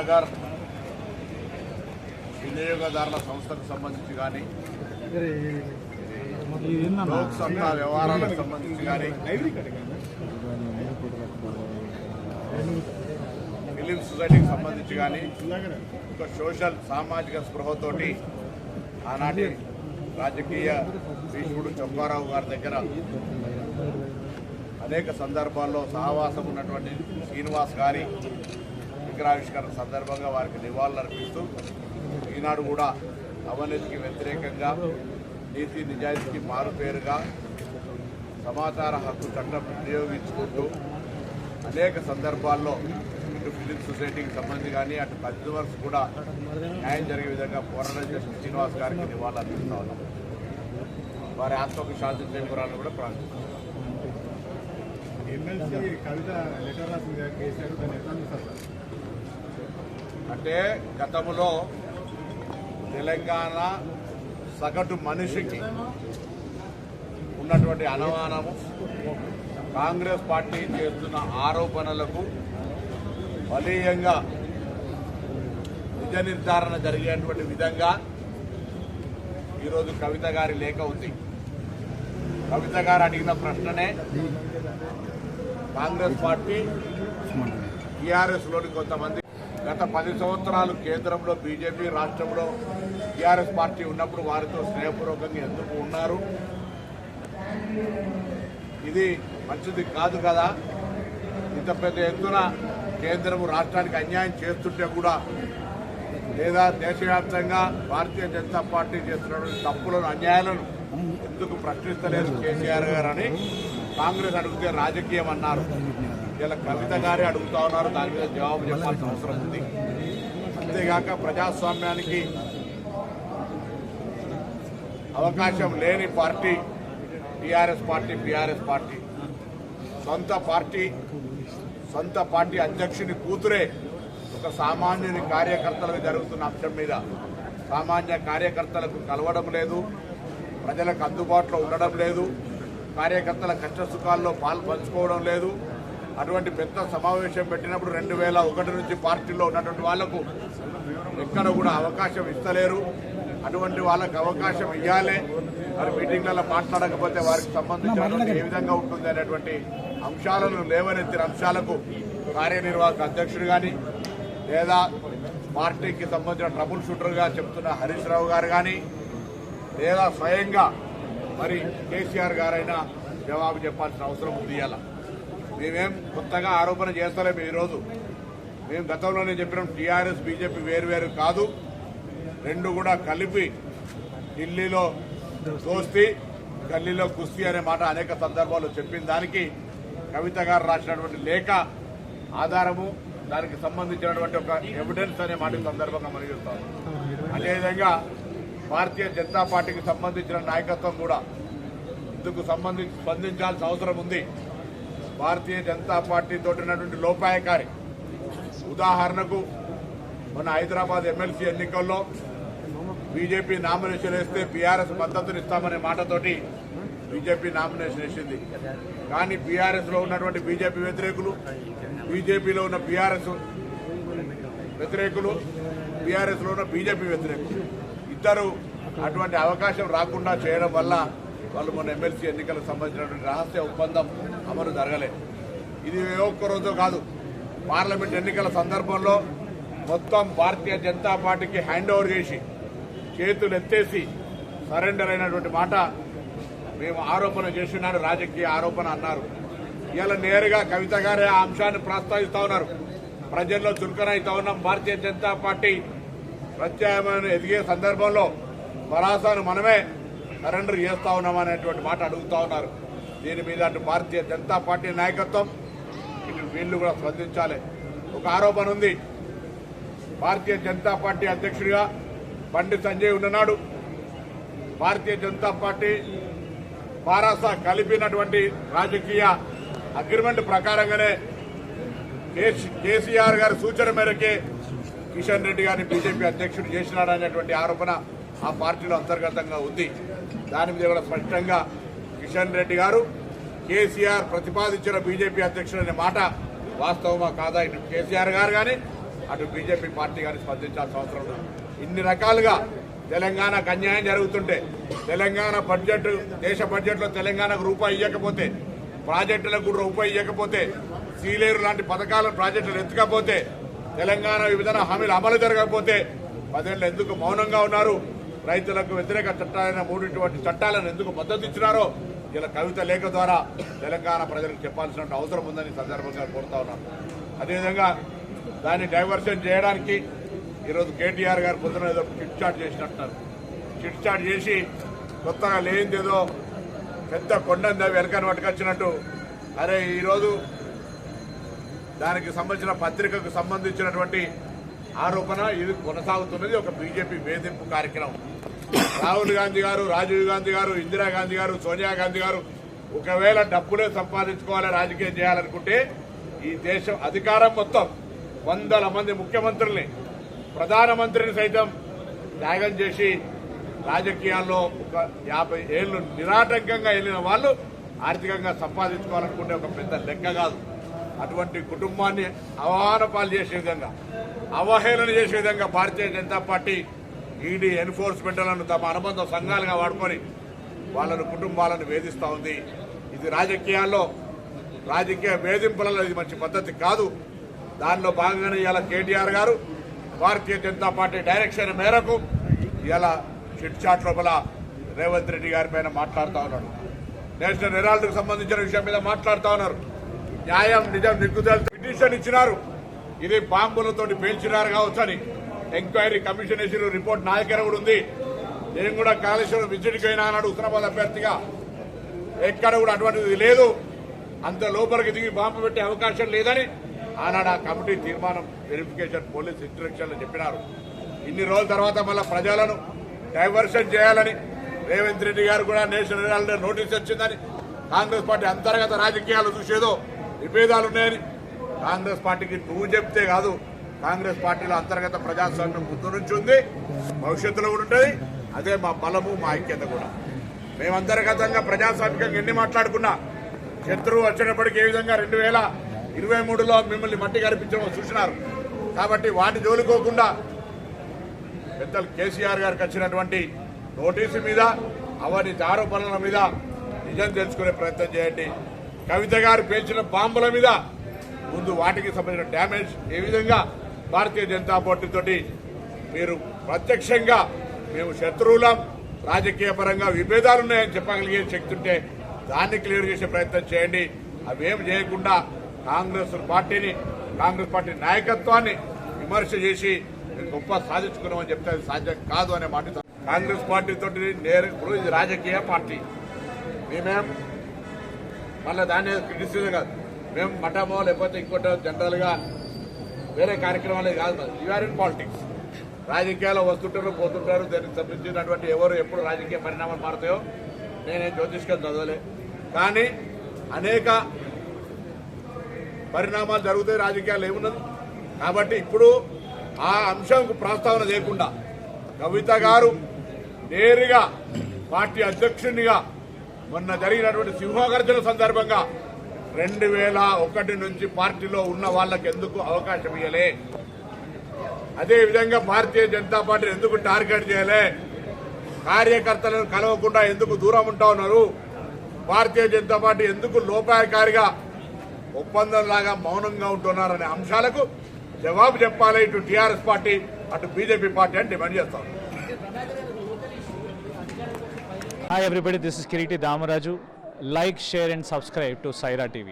కరీంనగర్ వినియోగదారుల సంస్థకు సంబంధించి కానీ లోక్ సత్తా వ్యవహారాలకు సంబంధించి కానీ ఫిలిం సొసైటీకి సంబంధించి కానీ ఒక సోషల్ సామాజిక స్పృహతోటి ఆనాటి రాజకీయ భీష్ముడు చొక్కారావు గారి దగ్గర అనేక సందర్భాల్లో సహవాసం ఉన్నటువంటి శ్రీనివాస్ గారి విగ్రహావిష్కరణ సందర్భంగా వారికి నివాళులర్పిస్తూ ఈనాడు కూడా అవినీతికి వ్యతిరేకంగా నీతి నిజాయితీకి మారుపేరుగా సమాచార హక్కు చట్టం వినియోగించుకుంటూ అనేక సందర్భాల్లో ఇటు ఫిలిం సొసైటీకి సంబంధించి కానీ అటు కన్స్యూమర్స్ కూడా న్యాయం జరిగే విధంగా పోరాటం చేసిన శ్రీనివాస్ గారికి నివాళులు అర్పిస్తా ఉన్నాం. వారి ఆత్మకు శాంతి చేకూరాలని కూడా ప్రార్థిస్తున్నాం. అంటే గతంలో తెలంగాణ సగటు మనిషికి ఉన్నటువంటి అనుమానము కాంగ్రెస్ పార్టీ చేస్తున్న ఆరోపణలకు బలీయంగా నిజ నిర్ధారణ జరిగేటువంటి విధంగా ఈరోజు కవిత గారి లేఖ ఉంది. కవిత గారు అడిగిన ప్రశ్ననే కాంగ్రెస్ పార్టీ టీఆర్ఎస్లోని కొంతమంది గత 10 సంవత్సరాలు కేంద్రంలో బీజేపీ, రాష్ట్రంలో టీఆర్ఎస్ పార్టీ ఉన్నప్పుడు వారితో స్నేహపూర్వకంగా ఎందుకు ఉన్నారు, ఇది మంచిది కాదు కదా, ఇంత పెద్ద ఎత్తున కేంద్రము రాష్ట్రానికి అన్యాయం చేస్తుంటే కూడా లేదా దేశవ్యాప్తంగా భారతీయ జనతా పార్టీ చేస్తున్నటువంటి తప్పులను అన్యాయాలను ఎందుకు ప్రశ్నిస్తలేదు కేసీఆర్ గారు అని కాంగ్రెస్ అడిగితే రాజకీయం అన్నారు. ఇలా కవిత గారే అడుగుతా ఉన్నారు, దాని మీద జవాబు చెప్పాల్సిన అవసరం ఉంది. అంతేగాక ప్రజాస్వామ్యానికి అవకాశం లేని party TRS party, BRS party. సొంత పార్టీ అధ్యక్షుని కూతురే ఒక సామాన్యుని కార్యకర్తలకు జరుగుతున్న అంశం మీద సామాన్య కార్యకర్తలకు కలవడం లేదు, ప్రజలకు అందుబాటులో ఉండడం లేదు, కార్యకర్తల కష్ట సుఖాల్లో పాలు పంచుకోవడం లేదు. అటువంటి పెద్ద సమావేశం పెట్టినప్పుడు 2001 నుంచి పార్టీలో ఉన్నటువంటి వాళ్లకు ఎక్కడ కూడా అవకాశం ఇస్తలేరు. అటువంటి వాళ్ళకు అవకాశం ఇవ్వాలి. మరి మీటింగ్లలో మాట్లాడకపోతే వారికి సంబంధించిన ఏ విధంగా ఉంటుంది అనేటువంటి అంశాలను లేవనెత్తిన అంశాలకు కార్యనిర్వాహక అధ్యక్షుడు కానీ లేదా పార్టీకి సంబంధించిన ట్రబుల్ షూటర్గా చెప్తున్న హరీష్ రావు గారు కానీ లేదా స్వయంగా మరి కేసీఆర్ గారైనా జవాబు చెప్పాల్సిన అవసరం ఉంది. ఇలా మేమేం కొత్తగా ఆరోపణ చేస్తలేము. ఈరోజు మేము గతంలోనే చెప్పినాం, టీఆర్ఎస్ బీజేపీ వేరువేరు కాదు, రెండు కూడా కలిపి ఢిల్లీలో దోస్తీ గల్లీలో కుస్తీ అనే మాట అనేక సందర్భాల్లో చెప్పిన దానికి కవిత గారు రాసినటువంటి లేఖ ఆధారము, దానికి సంబంధించినటువంటి ఒక ఎవిడెన్స్ అనే మాట సందర్భంగా మనం చూస్తాం. అదేవిధంగా భారతీయ జనతా పార్టీకి సంబంధించిన నాయకత్వం కూడా ఇందుకు స్పందించాల్సిన అవసరం ఉంది. భారతీయ జనతా పార్టీతో ఉన్నటువంటి లోపాయకారి ఉదాహరణకు మన హైదరాబాద్ ఎమ్మెల్సీ ఎన్నికల్లో బీజేపీ నామినేషన్ వేస్తే బీఆర్ఎస్ మద్దతునిస్తామనే మాటతోటి బీజేపీ నామినేషన్ వేసింది. కానీ బీఆర్ఎస్లో ఉన్నటువంటి బీజేపీ వ్యతిరేకులు, బీజేపీలో ఉన్న బీఆర్ఎస్ వ్యతిరేకులు, బీఆర్ఎస్లో ఉన్న బీజేపీ వ్యతిరేకులు ఇద్దరు అటువంటి అవకాశం రాకుండా చేయడం వల్ల వాళ్ళు మొన్న ఎమ్మెల్సీ ఎన్నికలకు సంబంధించినటువంటి రహస్య ఒప్పందం అమలు జరగలేదు. ఇది ఏ ఒక్కరోజు కాదు, పార్లమెంట్ ఎన్నికల సందర్భంలో మొత్తం భారతీయ జనతా పార్టీకి హ్యాండ్ ఓవర్ చేసి చేతులు ఎత్తేసి సరెండర్ అయినటువంటి మాట మేము ఆరోపణ చేసినాడు, రాజకీయ ఆరోపణ అన్నారు. ఇలా నేరుగా కవిత గారే ఆ అంశాన్ని ప్రస్తావిస్తా ఉన్నారు. ప్రజల్లో చురుకనైతా ఉన్నాం, భారతీయ జనతా పార్టీ ప్రత్యామ్నాయం ఎదిగే సందర్భంలో భరాసాను మనమే సరెండర్ చేస్తా ఉన్నామనేటువంటి మాట అడుగుతా ఉన్నారు. దీని మీద అటు భారతీయ జనతా పార్టీ నాయకత్వం ఇటు వీళ్ళు కూడా స్పందించాలి. ఒక ఆరోపణ ఉంది, భారతీయ జనతా పార్టీ అధ్యక్షుడిగా బండి సంజయ్ ఉన్నాడు. భారతీయ జనతా పార్టీ భారస కలిపినటువంటి రాజకీయ అగ్రిమెంట్ ప్రకారంగానే కేసీఆర్ గారి సూచన మేరకే కిషన్ రెడ్డి గారిని బీజేపీ అధ్యక్షుడు చేసినాడనేటువంటి ఆరోపణ ఆ పార్టీలో అంతర్గతంగా ఉంది. దాని మీద కూడా స్పష్టంగా కిషన్ రెడ్డి గారు కేసీఆర్ ప్రతిపాదించిన బీజేపీ అధ్యక్షుడు అనే మాట వాస్తవమా కాదా ఇటు కేసీఆర్ గారు కానీ అటు బీజేపీ పార్టీ కానీ స్పందించాల్సిన అవసరం ఉంది. ఇన్ని రకాలుగా తెలంగాణకు అన్యాయం జరుగుతుంటే, తెలంగాణ బడ్జెట్, దేశ బడ్జెట్లో తెలంగాణకు రూపాయి ఇవ్వకపోతే, ప్రాజెక్టులకు కూడా రూపాయి ఇవ్వకపోతే, సీలేరు లాంటి పథకాలను ప్రాజెక్టులు ఎత్తుకపోతే, తెలంగాణ విభజన హామీలు అమలు జరగకపోతే 10 ఏళ్ళు ఎందుకు మౌనంగా ఉన్నారు? రైతులకు వ్యతిరేక చట్టాలైన 3 చట్టాలను ఎందుకు మద్దతు ఇచ్చినారో ఇలా కవిత లేఖ ద్వారా తెలంగాణ ప్రజలకు చెప్పాల్సిన అవసరం ఉందని సందర్భంగా కోరుతా ఉన్నాను. అదేవిధంగా దాన్ని డైవర్షన్ చేయడానికి ఈరోజు కేటీఆర్ గారు పొద్దున ఏదో చిట్ చాట్ చేసినట్టున్నారు. చిట్ చాట్ చేసి కొత్తగా లేనిదేదో పెద్ద కొండంది వెనకని పట్టుకొచ్చినట్టు, అరే ఈరోజు దానికి సంబంధించిన పత్రికకు సంబంధించినటువంటి ఆరోపణ ఇది కొనసాగుతున్నది ఒక బీజేపీ వేధింపు కార్యక్రమం. రాహుల్ గాంధీ గారు, రాజీవ్ గాంధీ గారు, ఇందిరాగాంధీ గారు, సోనియా గాంధీ గారు ఒకవేళ డబ్బులే సంపాదించుకోవాలి, రాజకీయం చేయాలనుకుంటే ఈ దేశం అధికారం మొత్తం 100 మంది ముఖ్యమంత్రుల్ని, ప్రధానమంత్రిని సైతం త్యాగం చేసి రాజకీయాల్లో ఒక 50 ఏళ్లు నిరాటంకంగా వెళ్ళిన వాళ్ళు ఆర్థికంగా సంపాదించుకోవాలనుకుంటే ఒక పెద్ద లెక్క కాదు. అటువంటి కుటుంబాన్ని అవమానపాలు చేసే విధంగా, అవహేళన చేసే విధంగా భారతీయ జనతా పార్టీ ఈడీ ఎన్ఫోర్స్మెంట్లను తమ అనుబంధ సంఘాలుగా వాడుకొని వాళ్ళను కుటుంబాలను వేధిస్తూ ఉంది. ఇది రాజకీయాల్లో, రాజకీయ వేధింపులలో ఇది మంచి పద్ధతి కాదు. దానిలో భాగంగానే ఇవాళ కేటీఆర్ గారు భారతీయ జనతా పార్టీ డైరెక్షన్ మేరకు ఇలా చిట్ చాట్ లోపల రేవంత్ రెడ్డి గారి పైన మాట్లాడుతూ ఉన్నాడు. నేషనల్ హెరాల్డ్కు సంబంధించిన విషయం మీద మాట్లాడుతూ ఉన్నారు. న్యాయం, నిజం, నిగ్గుదల పిటిషన్ ఇచ్చినారు. ఇది బాంబులతోటి పేల్చినారు కావచ్చని ఎంక్వైరీ కమిషన్ వేసిన రిపోర్ట్ నా దగ్గర కూడా ఉంది. నేను కూడా కాళేశ్వరం విజిట్కి అయినా అన్నాడు హుస్నాబాద్ అభ్యర్థిగా. ఎక్కడ కూడా అటువంటిది లేదు. అంత లోపలికి దిగి బాంబు పెట్టే అవకాశం లేదని ఆనాడు ఆ కమిటీ తీర్మానం, వెరిఫికేషన్, పోలీస్ ఇన్స్ట్రక్షన్లు చెప్పినారు. ఇన్ని రోజుల తర్వాత మళ్ళా ప్రజలను డైవర్షన్ చేయాలని రేవంత్ రెడ్డి గారు కూడా నేషనల్ హెరాల్డ్ నోటీస్ వచ్చిందని, కాంగ్రెస్ పార్టీ అంతర్గత రాజకీయాలు చూసేదో విభేదాలున్నాయని కాంగ్రెస్ పార్టీకి నువ్వు చెప్తే కాదు, కాంగ్రెస్ పార్టీలో అంతర్గత ప్రజాస్వామ్యం ముందు నుంచి ఉంది, భవిష్యత్తులో కూడా ఉంటుంది. అదే మా బలము, మా ఐక్యత కూడా. మేము అంతర్గతంగా ప్రజాస్వామికంగా ఎన్ని మాట్లాడుకున్నా శత్రువు వచ్చేటప్పటికి ఏ విధంగా 2023లో మిమ్మల్ని మట్టి కనిపించడం చూసినారు. కాబట్టి వాటి జోలుకోకుండా పెద్దలు కేసీఆర్ గారికి వచ్చినటువంటి నోటీసు మీద, అవినీతి ఆరోపణల మీద నిజం తెలుసుకునే ప్రయత్నం చేయండి. కవిత గారు పేల్చిన బాంబుల మీద ముందు వాటికి సంబంధించిన డ్యామేజ్ ఏ విధంగా భారతీయ జనతా పార్టీతోటి మీరు ప్రత్యక్షంగా మేము శత్రువులం, రాజకీయ పరంగా విభేదాలున్నాయని చెప్పగలిగే శక్తి ఉంటే దాన్ని క్లియర్ చేసే ప్రయత్నం చేయండి. అవేం చేయకుండా కాంగ్రెస్ పార్టీ నాయకత్వాన్ని విమర్శ చేసి గొప్ప సాధించుకున్నామని చెప్తే అది సాధ్యం కాదు అనే మాట. కాంగ్రెస్ పార్టీతో ఇప్పుడు ఇది రాజకీయ పార్టీ, మేమేం మళ్ళీ దాన్ని క్రిటిసిజం కాదు. మేము మఠమో లేకపోతే ఇంకోటో జనరల్గా వేరే కార్యక్రమాలే కాదు. You're in politics. రాజకీయాల్లో వస్తుంటారు, పోతుంటారు. దానికి సంబంధించినటువంటి ఎవరు ఎప్పుడు రాజకీయ పరిణామాలు మారుతాయో నేనేం జ్యోతిష్కం చదవలే. కానీ అనేక పరిణామాలు జరుగుతాయి రాజకీయాలు ఏమున్నది. కాబట్టి ఇప్పుడు ఆ అంశంకు ప్రస్తావన లేకుండా కవిత గారు నేరుగా పార్టీ అధ్యక్షునిగా మొన్న జరిగినటువంటి సింహగర్జన సందర్భంగా 2001 నుంచి పార్టీలో ఉన్న వాళ్ళకి ఎందుకు అవకాశం ఇవ్వలే, అదేవిధంగా భారతీయ జనతా పార్టీ ఎందుకు టార్గెట్ చేయలే, కార్యకర్తలను కలవకుండా ఎందుకు దూరం ఉంటా ఉన్నారు, భారతీయ జనతా పార్టీ ఎందుకు లోపాయకారిగా ఒప్పందంలాగా మౌనంగా ఉంటున్నారనే అంశాలకు జవాబు చెప్పాలి ఇటు టీఆర్ఎస్ పార్టీ, అటు బీజేపీ పార్టీ అని డిమాండ్ చేస్తాం. Hi everybody, this is Kiriti Damaraju. Like, share and subscribe to Saira TV.